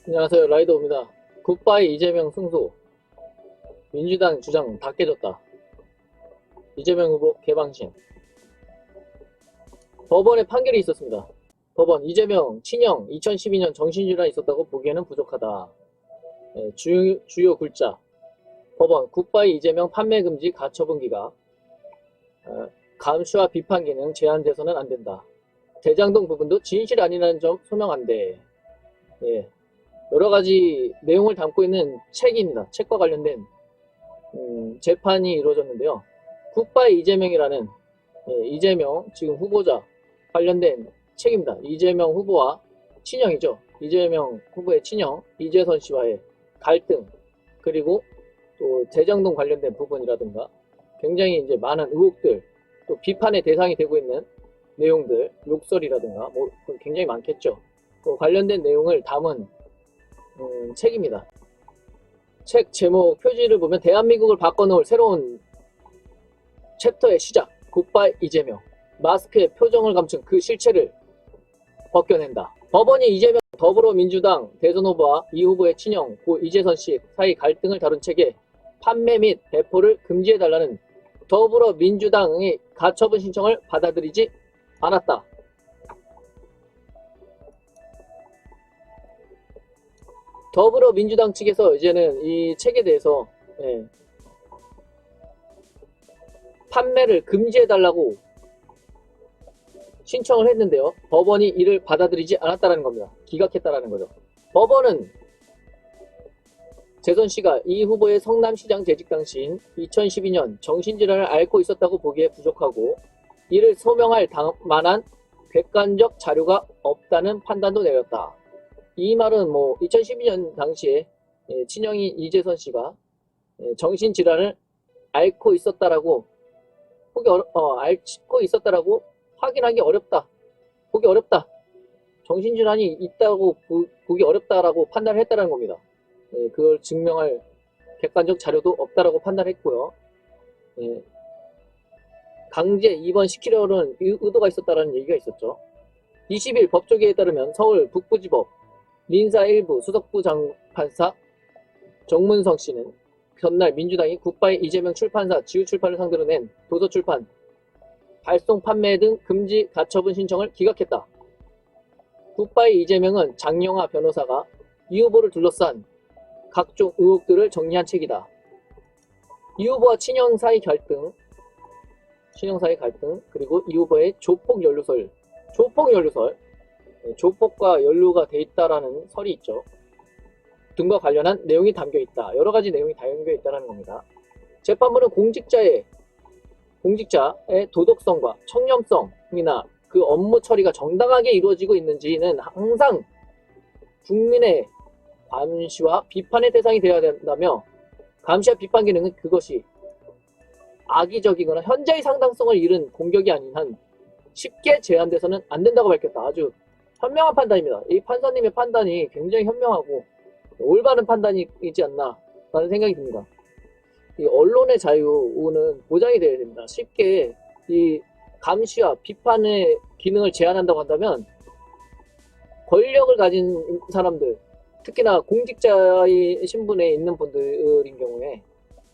안녕하세요. 라이더입니다. 굿바이 이재명 승소. 민주당 주장 다 깨졌다. 이재명 후보 개방신. 법원의 판결이 있었습니다. 법원 이재명 친형 2012년 정신질환이 있었다고 보기에는 부족하다. 주요 굴자. 법원 굿바이 이재명 판매 금지 가처분 기각. 감시와 비판 기능 제한돼서는 안 된다. 대장동 부분도 진실 아니라는 점 소명한대. 여러 가지 내용을 담고 있는 책입니다. 책과 관련된 재판이 이루어졌는데요. 굿바이 이재명이라는 이재명 지금 후보자 관련된 책입니다. 이재명 후보와 친형이죠. 이재명 후보의 친형 이재선 씨와의 갈등, 그리고 또 대장동 관련된 부분이라든가 굉장히 이제 많은 의혹들, 또 비판의 대상이 되고 있는 내용들, 욕설이라든가 뭐 굉장히 많겠죠. 또 관련된 내용을 담은 책입니다. 책 제목 표지를 보면 대한민국을 바꿔놓을 새로운 챕터의 시작, 굿바이 이재명. 마스크에 표정을 감춘 그 실체를 벗겨낸다. 법원이 이재명 더불어민주당 대선 후보와 이 후보의 친형 고 이재선 씨 사이 갈등을 다룬 책에 판매 및 배포를 금지해달라는 더불어민주당의 가처분 신청을 받아들이지 않았다. 더불어민주당 측에서 이제는 이 책에 대해서 판매를 금지해달라고 신청을 했는데요. 법원이 이를 받아들이지 않았다는 겁니다. 기각했다라는 거죠. 법원은 재선 씨가 이 후보의 성남시장 재직 당시인 2012년 정신질환을 앓고 있었다고 보기에 부족하고 이를 소명할 만한 객관적 자료가 없다는 판단도 내렸다. 이 말은 2012년 당시에 친형인 이재선 씨가 정신질환을 앓고 있었다라고 앓고 있었다라고 확인하기 어렵다. 보기 어렵다. 정신질환이 있다고 보기 어렵다라고 판단을 했다는 겁니다. 그걸 증명할 객관적 자료도 없다라고 판단했고요. 강제 입원시키려는 의도가 있었다라는 얘기가 있었죠. 20일 법조계에 따르면 서울 북부지법 민사 1부 수석부 장판사 정문성 씨는 전날 민주당이 굿바이 이재명 출판사 지우출판을 상대로 낸 도서출판 발송 판매 등 금지 가처분 신청을 기각했다. 굿바이 이재명은 장영하 변호사가 이 후보를 둘러싼 각종 의혹들을 정리한 책이다. 이 후보와 친형 사이 갈등, 그리고 이 후보의 조폭 연루설, 조폭과 연루가 돼 있다라는 설이 있죠. 등과 관련한 내용이 담겨 있다. 여러 가지 내용이 담겨 있다라는 겁니다. 재판부는 공직자의 도덕성과 청렴성이나 그 업무 처리가 정당하게 이루어지고 있는지는 항상 국민의 감시와 비판의 대상이 되어야 된다며, 감시와 비판 기능은 그것이 악의적이거나 현재의 상당성을 잃은 공격이 아닌 한 쉽게 제한돼서는 안 된다고 밝혔다. 아주 현명한 판단입니다. 이 판사님의 판단이 굉장히 현명하고 올바른 판단이지 않나 라는 생각이 듭니다. 이 언론의 자유는 보장이 되어야 됩니다. 쉽게 이 감시와 비판의 기능을 제한한다고 한다면 권력을 가진 사람들, 특히나 공직자의 신분에 있는 분들인 경우에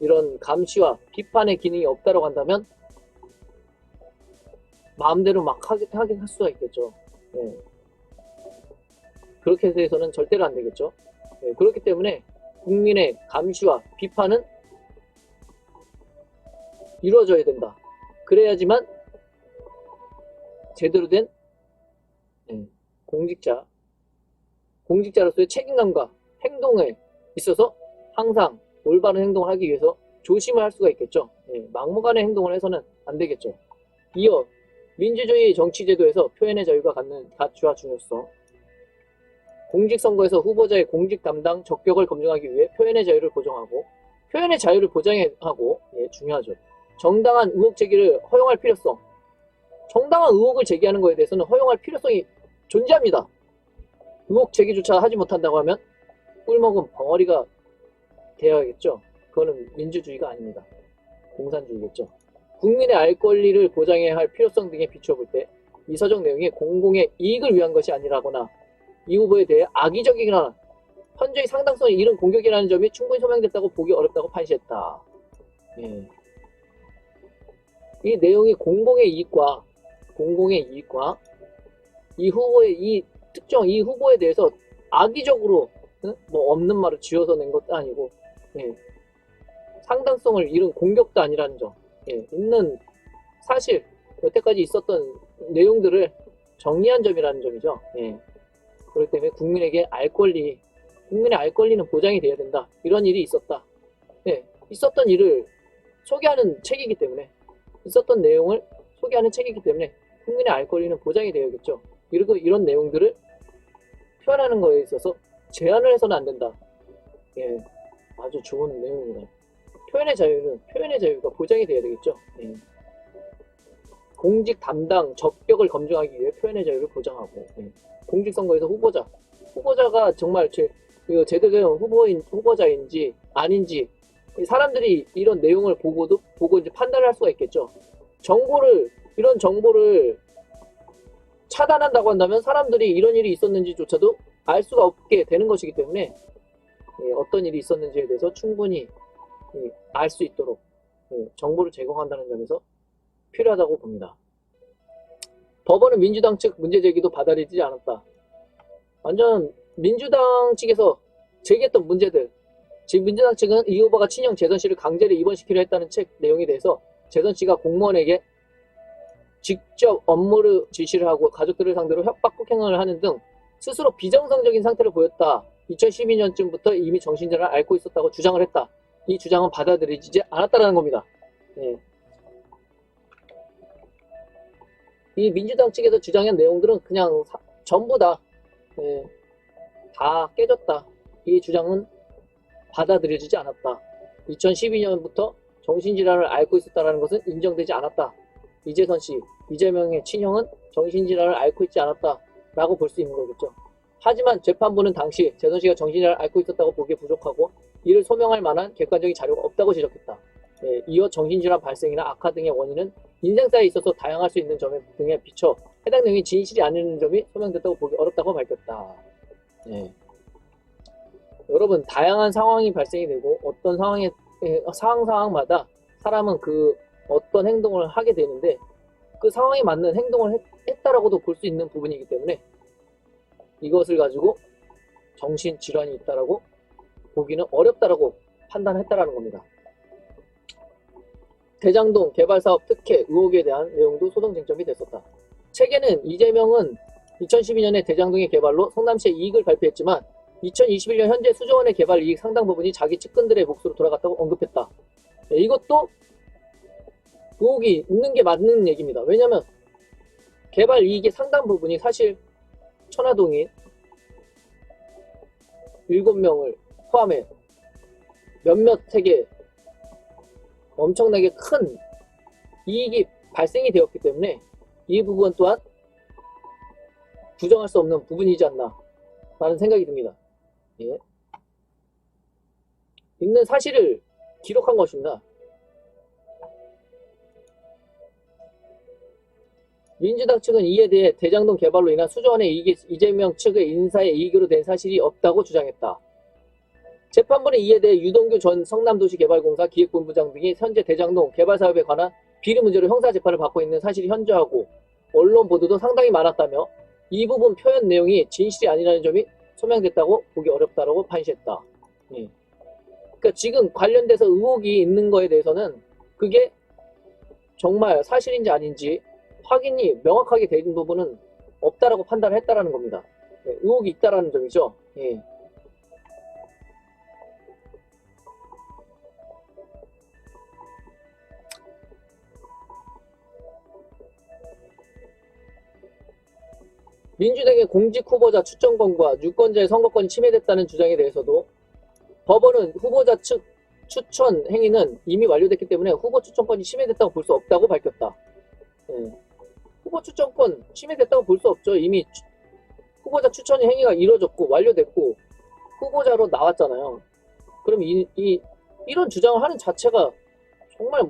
이런 감시와 비판의 기능이 없다고 한다면 마음대로 막 하긴 할 수가 있겠죠. 그렇게 해서는 절대로 안 되겠죠. 그렇기 때문에 국민의 감시와 비판은 이루어져야 된다. 그래야지만 제대로 된 공직자로서의 책임감과 행동에 있어서 항상 올바른 행동을 하기 위해서 조심을 할 수가 있겠죠. 막무가내 행동을 해서는 안 되겠죠. 이어 민주주의 정치제도에서 표현의 자유가 갖는 가치와 중요성, 공직선거에서 후보자의 공직 담당 적격을 검증하기 위해 표현의 자유를 보장하고, 표현의 자유를 보장하고 중요하죠. 정당한 의혹 제기를 허용할 필요성, 정당한 의혹을 제기하는 것에 대해서는 허용할 필요성이 존재합니다. 의혹 제기조차 하지 못한다고 하면 꿀먹은 벙어리가 되어야겠죠. 그거는 민주주의가 아닙니다. 공산주의겠죠. 국민의 알 권리를 보장해야 할 필요성 등에 비추어 볼 때 이서적 내용이 공공의 이익을 위한 것이 아니라거나 이 후보에 대해 악의적이거나 현저히 상당성이 잃은 공격이라는 점이 충분히 소명됐다고 보기 어렵다고 판시했다. 예. 이 내용이 공공의 이익과 이 후보의 특정 이 후보에 대해서 악의적으로 뭐 없는 말을 쥐어서 낸 것도 아니고, 예. 상당성을 잃은 공격도 아니라는 점, 예. 있는 사실 여태까지 있었던 내용들을 정리한 점이라는 점이죠. 예. 그렇기 때문에 국민의 알 권리는 보장이 돼야 된다. 이런 일이 있었다. 예. 있었던 일을 소개하는 책이기 때문에, 있었던 내용을 소개하는 책이기 때문에 국민의 알 권리는 보장이 되어야겠죠. 그리고 이런 내용들을 표현하는 거에 있어서 제한을 해서는 안 된다. 예, 아주 좋은 내용입니다. 표현의 자유가 보장이 돼야 되겠죠. 예. 공직 담당 적격을 검증하기 위해 표현의 자유를 보장하고, 예. 공직선거에서 후보자가 정말 제대로 된 후보자인지 아닌지 사람들이 이런 내용을 보고 이제 판단을 할 수가 있겠죠. 이런 정보를 차단한다고 한다면 사람들이 이런 일이 있었는지조차도 알 수가 없게 되는 것이기 때문에, 예, 어떤 일이 있었는지에 대해서 충분히 알 수 있도록, 예, 정보를 제공한다는 점에서 필요하다고 봅니다. 법원은 민주당 측 문제 제기도 받아들이지 않았다. 완전 민주당 측에서 제기했던 문제들, 지금 민주당 측은 이 후보가 친형 재선씨를 강제로 입원시키려 했다는 책 내용에 대해서 재선씨가 공무원에게 직접 업무를 지시를 하고 가족들을 상대로 협박 폭행을 하는 등 스스로 비정상적인 상태를 보였다. 2012년쯤부터 이미 정신질환을 앓고 있었다고 주장을 했다. 이 주장은 받아들이지 않았다는 겁니다. 예. 이 민주당 측에서 주장한 내용들은 그냥 전부 다, 예, 다 깨졌다. 이 주장은 받아들여지지 않았다. 2012년부터 정신질환을 앓고 있었다는 것은 인정되지 않았다. 이재선 씨, 이재명의 친형은 정신질환을 앓고 있지 않았다라고 볼 수 있는 거겠죠. 하지만 재판부는 당시 재선 씨가 정신질환을 앓고 있었다고 보기에 부족하고 이를 소명할 만한 객관적인 자료가 없다고 지적했다. 예, 이어 정신질환 발생이나 악화 등의 원인은 인생사에 있어서 다양할 수 있는 점 등에 비춰 해당 내용이 진실이 아닌 점이 소명됐다고 보기 어렵다고 밝혔다. 예. 여러분, 다양한 상황이 발생이 되고 어떤 상황마다 사람은 그 어떤 행동을 하게 되는데 그 상황에 맞는 행동을 했다라고도 볼 수 있는 부분이기 때문에 이것을 가지고 정신질환이 있다라고 보기는 어렵다라고 판단했다라는 겁니다. 대장동 개발사업 특혜 의혹에 대한 내용도 소송 쟁점이 됐었다. 책에는 이재명은 2012년에 대장동의 개발로 성남시에 이익을 발표했지만 2021년 현재 수조원의 개발 이익 상당 부분이 자기 측근들의 몫으로 돌아갔다고 언급했다. 이것도 의혹이 있는 게 맞는 얘기입니다. 왜냐하면 개발 이익의 상당 부분이 사실 천화동이 7명을 포함해 몇몇 세계 엄청나게 큰 이익이 발생이 되었기 때문에 이 부분 또한 부정할 수 없는 부분이지 않나 라는 생각이 듭니다. 예. 있는 사실을 기록한 것입니다. 민주당 측은 이에 대해 대장동 개발로 인한 수조원의 이익이 이재명 측의 인사의 이익으로 된 사실이 없다고 주장했다. 재판부는 이에 대해 유동규 전 성남도시개발공사 기획본부장 등이 현재 대장동 개발 사업에 관한 비리 문제로 형사재판을 받고 있는 사실이 현저하고 언론 보도도 상당히 많았다며 이 부분 표현 내용이 진실이 아니라는 점이 소명됐다고 보기 어렵다고 판시했다. 예. 그러니까 지금 관련돼서 의혹이 있는 거에 대해서는 그게 정말 사실인지 아닌지 확인이 명확하게 된 부분은 없다라고 판단을 했다라는 겁니다. 예, 의혹이 있다라는 점이죠. 예. 민주당의 공직 후보자 추천권과 유권자의 선거권이 침해됐다는 주장에 대해서도 법원은 후보자 측 추천 행위는 이미 완료됐기 때문에 후보 추천권이 침해됐다고 볼 수 없다고 밝혔다. 예. 후보 추천권 침해됐다고 볼 수 없죠. 이미 후보자 추천 행위가 이루어졌고 완료됐고 후보자로 나왔잖아요. 그럼 이런 주장을 하는 자체가 정말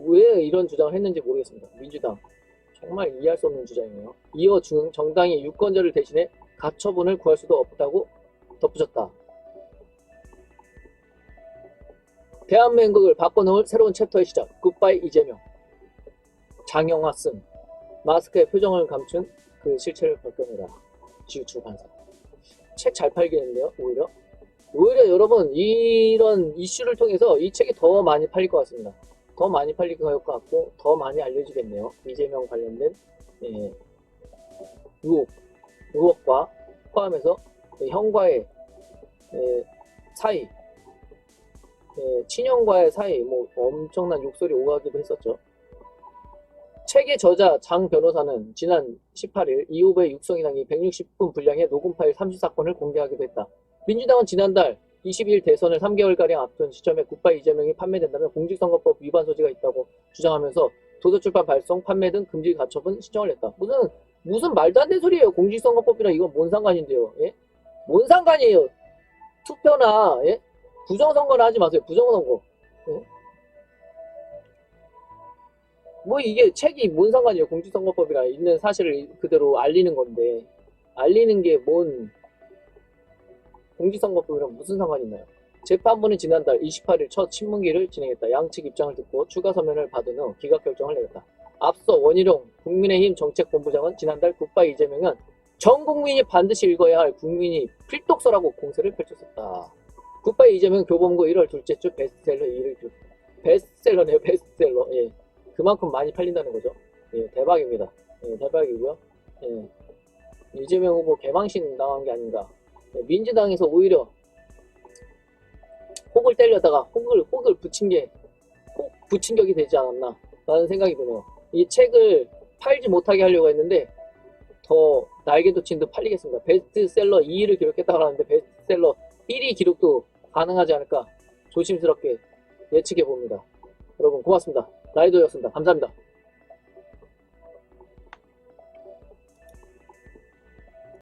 왜 이런 주장을 했는지 모르겠습니다. 민주당 정말 이해할 수 없는 주장이에요. 이어 정당이 유권자를 대신해 가처분을 구할 수도 없다고 덧붙였다. 대한민국을 바꿔놓을 새로운 챕터의 시작. 굿바이 이재명. 장영화 쓴. 마스크에 표정을 감춘 그 실체를 벗겨내라. 지우출판사. 책 잘 팔리겠는데요, 오히려? 오히려 여러분, 이런 이슈를 통해서 이 책이 더 많이 팔릴 것 같습니다. 더 많이 팔릴 것 같고, 더 많이 알려지겠네요. 이재명 관련된, 의혹과 포함해서 형과의 사이, 친형과의 사이, 뭐 엄청난 욕설이 오가기도 했었죠. 책의 저자 장 변호사는 지난 18일 이 후보의 육성이당이 160분 분량의 녹음 파일 30사건을 공개하기도 했다. 민주당은 지난달 22일 대선을 3개월가량 앞둔 시점에 굿바이 이재명이 판매된다면 공직선거법 위반 소지가 있다고 주장하면서 도서출판 발송, 판매 등 금지 가처분 신청을 했다. 무슨 말도 안 되는 소리예요. 공직선거법이랑 이건 뭔 상관인데요. 예? 뭔 상관이에요. 투표나 부정선거는 하지 마세요. 부정선거. 예? 뭐 이게 책이 뭔 상관이에요. 공직선거법이랑 있는 사실을 그대로 알리는 건데 알리는 게 뭔 공직선거법이랑 무슨 상관이 있나요? 재판부는 지난달 28일 첫 신문기를 진행했다. 양측 입장을 듣고 추가 서면을 받은 후 기각 결정을 내렸다. 앞서 원희룡 국민의힘 정책본부장은 지난달 굿바이 이재명은 전 국민이 반드시 읽어야 할 국민이 필독서라고 공세를 펼쳤었다. 굿바이 이재명 교보문고 1월 둘째 주 베스트셀러 2위를 베스트셀러네요. 베스트셀러. 예. 그만큼 많이 팔린다는 거죠. 예, 대박입니다. 예, 대박이고요. 예. 이재명 후보 개망신 당한 게 아닌가. 예, 민주당에서 오히려 혹을 때려다가 혹을 붙인 게 혹 붙인 격이 되지 않았나 라는 생각이 드네요. 이 책을 팔지 못하게 하려고 했는데 더 날개 돋친 듯 팔리겠습니다. 베스트셀러 2위를 기록했다고 하는데 베스트셀러 1위 기록도 가능하지 않을까 조심스럽게 예측해 봅니다. 여러분 고맙습니다. 라이더였습니다. 감사합니다.